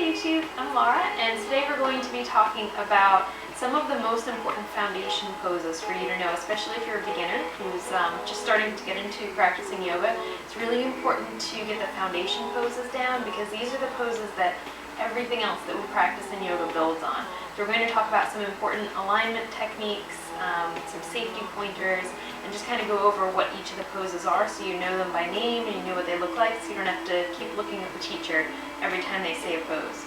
YouTube, I'm Laura, and today we're going to be talking about some of the most important foundation poses for you to know, especially if you're a beginner who's just starting to get into practicing yoga. It's really important to get the foundation poses down because these are the poses that everything else that we practice in yoga builds on. So we're going to talk about some important alignment techniques, some safety pointers, and just kind of go over what each of the poses are so you know them by name and you know what they look like, so you don't have to keep looking at the teacher every time they say a pose.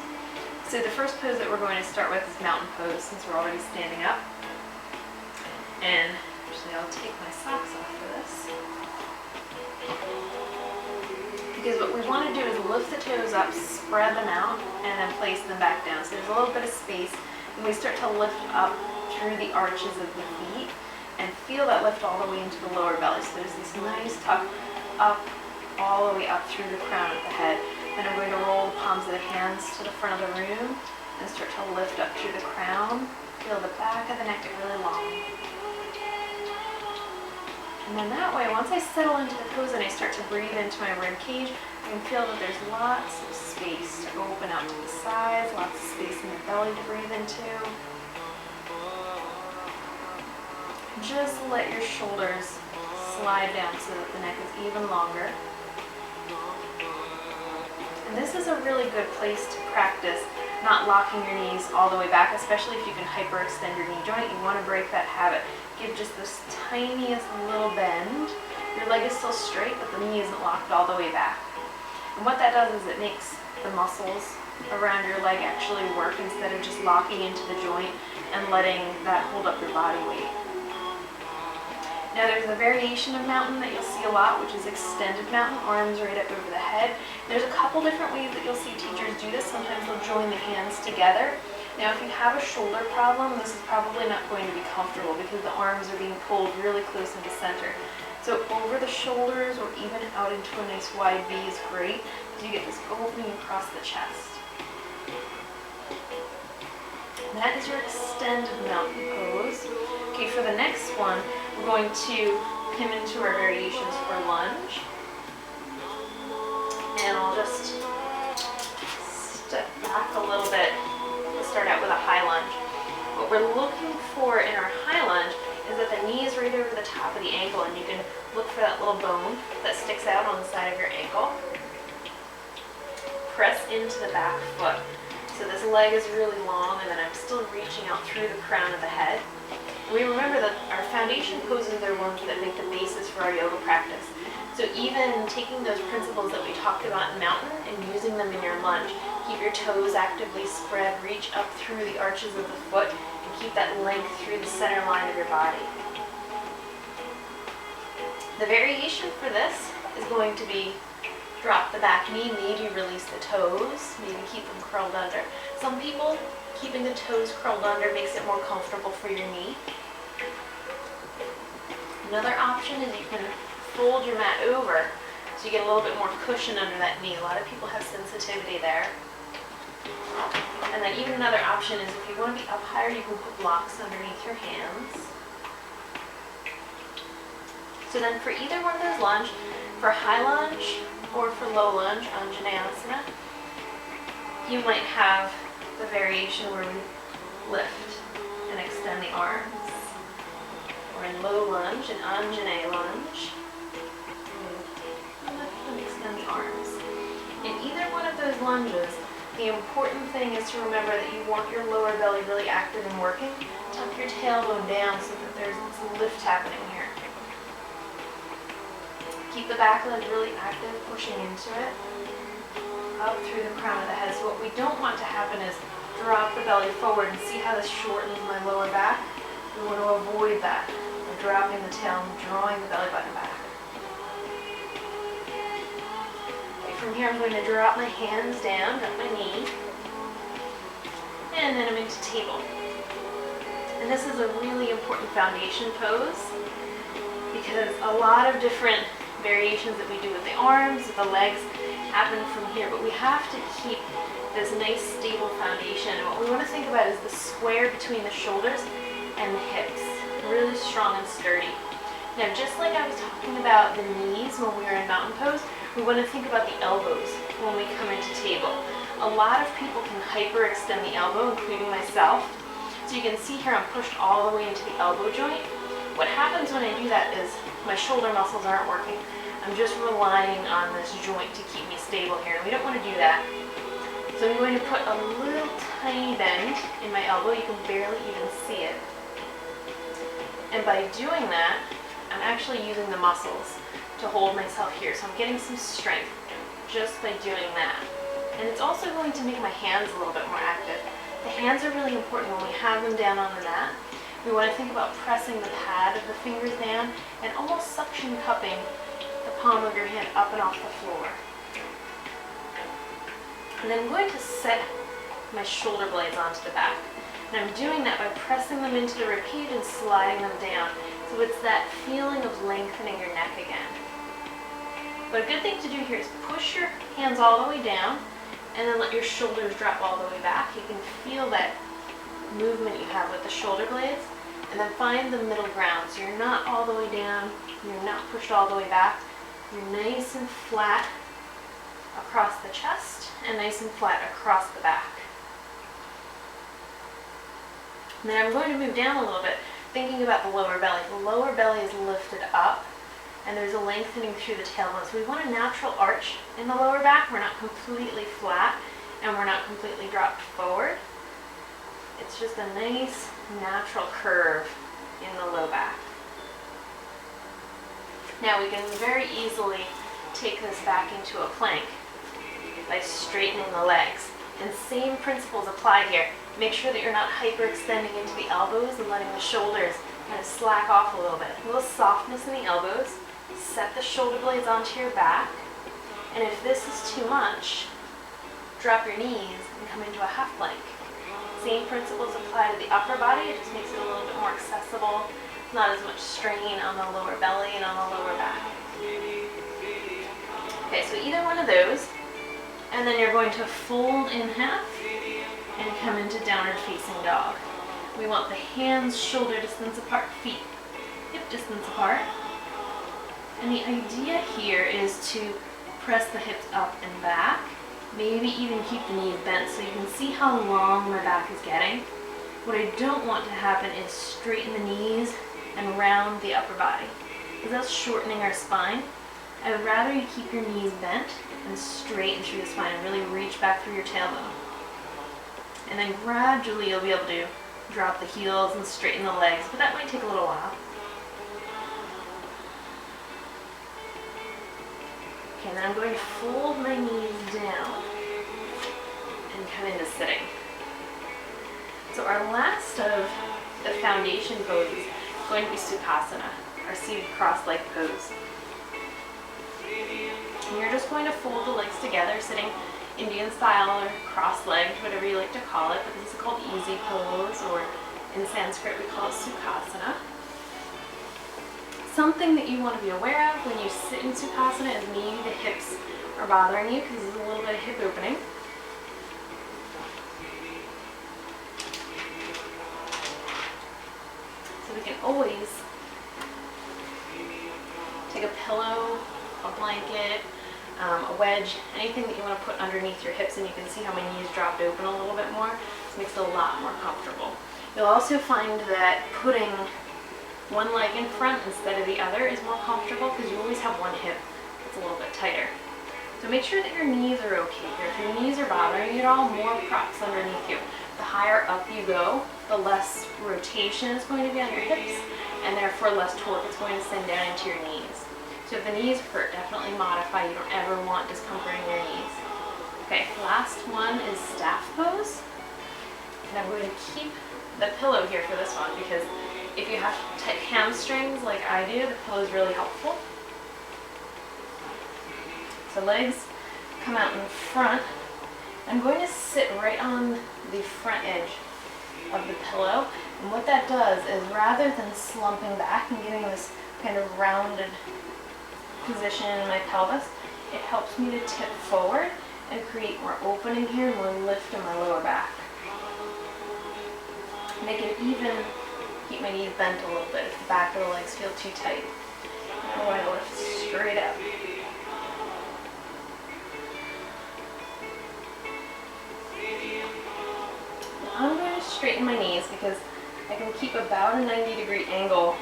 So the first pose that we're going to start with is mountain pose, since we're already standing up. And actually I'll take my socks off for this. Because what we want to do is lift the toes up, spread them out, and then place them back down. So there's a little bit of space, and we start to lift up through the arches of the feet, and feel that lift all the way into the lower belly. So there's this nice tuck up, all the way up through the crown of the head. Then I'm going to roll the palms of the hands to the front of the room, and start to lift up through the crown. Feel the back of the neck get really long. And then that way, once I settle into the pose and I start to breathe into my rib cage, I can feel that there's lots of space to open up to the sides, lots of space in the belly to breathe into. Just let your shoulders slide down so that the neck is even longer. And this is a really good place to practice not locking your knees all the way back, especially if you can hyperextend your knee joint. You want to break that habit. Give just this tiniest little bend. Your leg is still straight, but the knee isn't locked all the way back. And what that does is it makes the muscles around your leg actually work instead of just locking into the joint and letting that hold up your body weight. Now there's a variation of mountain that you'll see a lot, which is extended mountain, arms right up over the head. There's a couple different ways that you'll see teachers do this. Sometimes they'll join the hands together. Now if you have a shoulder problem, this is probably not going to be comfortable because the arms are being pulled really close into center. So over the shoulders or even out into a nice wide V is great because you get this opening across the chest. And that is your extended mountain pose. Okay, for the next one, we're going to come into our variations for lunge. And I'll just step back a little bit. We'll start out with a high lunge. What we're looking for in our high lunge is that the knee is right over the top of the ankle, and you can look for that little bone that sticks out on the side of your ankle. Press into the back foot. So this leg is really long, and then I'm still reaching out through the crown of the head. We remember that our foundation poses are ones that make the basis for our yoga practice. So even taking those principles that we talked about in mountain and using them in your lunge, keep your toes actively spread, reach up through the arches of the foot, and keep that length through the center line of your body. The variation for this is going to be drop the back knee, maybe release the toes, maybe keep them curled under. Some people, keeping the toes curled under makes it more comfortable for your knee. Another option is you can fold your mat over so you get a little bit more cushion under that knee. A lot of people have sensitivity there. And then even another option is if you want to be up higher, you can put blocks underneath your hands. So then for either one of those lunge, for high lunge or for low lunge, Anjaneyasana, you might have the variation where we lift and extend the arms. Or in low lunge, an Anjaneya lunge, lift and extend the arms. In either one of those lunges, the important thing is to remember that you want your lower belly really active and working. Tuck your tailbone down so that there's some lift happening here. Keep the back leg really active, pushing into it, up through the crown of the head. So what we don't want to happen is drop the belly forward and see how this shortens my lower back. We want to avoid that. I'm dropping the tail and drawing the belly button back. Okay, from here I'm going to drop my hands down, drop my knee, and then I'm into table. And this is a really important foundation pose because a lot of different variations that we do with the arms, with the legs, happen from here, but we have to keep this nice stable foundation. And what we want to think about is the square between the shoulders and the hips, really strong and sturdy. Now, just like I was talking about the knees when we were in mountain pose, we want to think about the elbows when we come into table. A lot of people can hyperextend the elbow, including myself. So you can see here I'm pushed all the way into the elbow joint. What happens when I do that is my shoulder muscles aren't working. I'm just relying on this joint to keep me stable here, and we don't want to do that. So I'm going to put a little tiny bend in my elbow. You can barely even see it. And by doing that, I'm actually using the muscles to hold myself here. So I'm getting some strength just by doing that. And it's also going to make my hands a little bit more active. The hands are really important when we have them down on the mat. We want to think about pressing the pad of the fingers down and almost suction cupping the palm of your hand up and off the floor. And then I'm going to set my shoulder blades onto the back. And I'm doing that by pressing them into the ribcage and sliding them down. So it's that feeling of lengthening your neck again. But a good thing to do here is push your hands all the way down and then let your shoulders drop all the way back. You can feel that movement you have with the shoulder blades, and then find the middle ground. So you're not all the way down, you're not pushed all the way back. You're nice and flat across the chest and nice and flat across the back. And then I'm going to move down a little bit, thinking about the lower belly. The lower belly is lifted up and there's a lengthening through the tailbone. So we want a natural arch in the lower back. We're not completely flat and we're not completely dropped forward. It's just a nice natural curve in the low back. Now we can very easily take this back into a plank by straightening the legs. And same principles apply here. Make sure that you're not hyperextending into the elbows and letting the shoulders kind of slack off a little bit. A little softness in the elbows. Set the shoulder blades onto your back. And if this is too much, drop your knees and come into a half plank. Same principles apply to the upper body. It just makes it a little bit more accessible. Not as much strain on the lower belly and on the lower back. Okay, so either one of those. And then you're going to fold in half and come into downward facing dog. We want the hands shoulder distance apart, feet hip distance apart. And the idea here is to press the hips up and back, maybe even keep the knees bent so you can see how long my back is getting. What I don't want to happen is straighten the knees and round the upper body, because that's shortening our spine. I would rather you keep your knees bent and straighten through the spine and really reach back through your tailbone. And then gradually you'll be able to drop the heels and straighten the legs, but that might take a little while. Okay, then I'm going to fold my knees down and come into sitting. So our last of the foundation poses is going to be Sukhasana, our seated cross-legged pose. And you're just going to fold the legs together, sitting Indian style or cross-legged, whatever you like to call it, but this is called easy pose, or in Sanskrit we call it Sukhasana. Something that you want to be aware of when you sit in Sukhasana is maybe the hips are bothering you, because there's a little bit of hip opening. So we can always take a pillow, a blanket, a wedge, anything that you want to put underneath your hips, and you can see how my knees dropped open a little bit more. This makes it a lot more comfortable. You'll also find that putting one leg in front instead of the other is more comfortable, because you always have one hip that's a little bit tighter. So make sure that your knees are okay here. If your knees are bothering you at all, more props underneath you. The higher up you go, the less rotation is going to be on your hips, and therefore less torque it's going to send down into your knees. So if the knees hurt, definitely modify. You don't ever want discomfort in your knees. Okay, last one is staff pose. And I'm going to keep the pillow here for this one, because if you have tight hamstrings like I do, the pillow is really helpful. So legs come out in front. I'm going to sit right on the front edge of the pillow. And what that does is, rather than slumping back and getting this kind of rounded position in my pelvis, it helps me to tip forward and create more opening here, more lift in my lower back. Make it even, keep my knees bent a little bit if the back of the legs feel too tight. I'm going to lift straight up. straighten my knees because I can keep about a 90-degree angle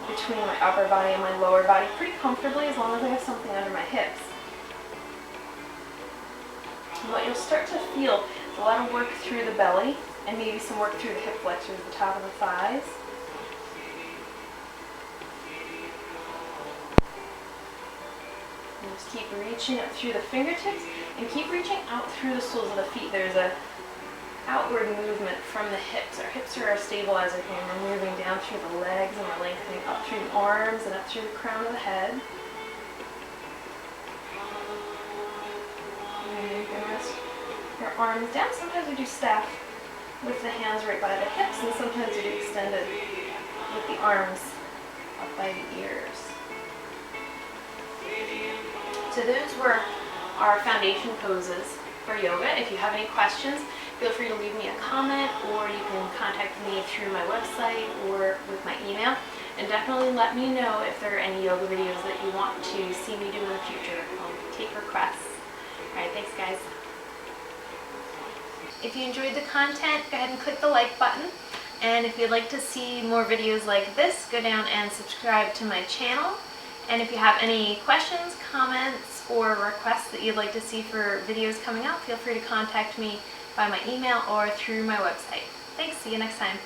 between my upper body and my lower body pretty comfortably as long as I have something under my hips. And what you'll start to feel is a lot of work through the belly and maybe some work through the hip flexors, the top of the thighs. And just keep reaching up through the fingertips and keep reaching out through the soles of the feet. There's a outward movement from the hips. Our hips are our stabilizer here. We're moving down through the legs and we're lengthening up through the arms and up through the crown of the head. And you can rest your arms down. Sometimes we do staff with the hands right by the hips, and sometimes we do extended with the arms up by the ears. So those were our foundation poses for yoga. If you have any questions, feel free to leave me a comment, or you can contact me through my website or with my email. And definitely let me know if there are any yoga videos that you want to see me do in the future. I'll take requests. Alright, thanks guys. If you enjoyed the content, go ahead and click the like button. And if you'd like to see more videos like this, go down and subscribe to my channel. And if you have any questions, comments, or requests that you'd like to see for videos coming out, feel free to contact me by my email or through my website. Thanks, see you next time.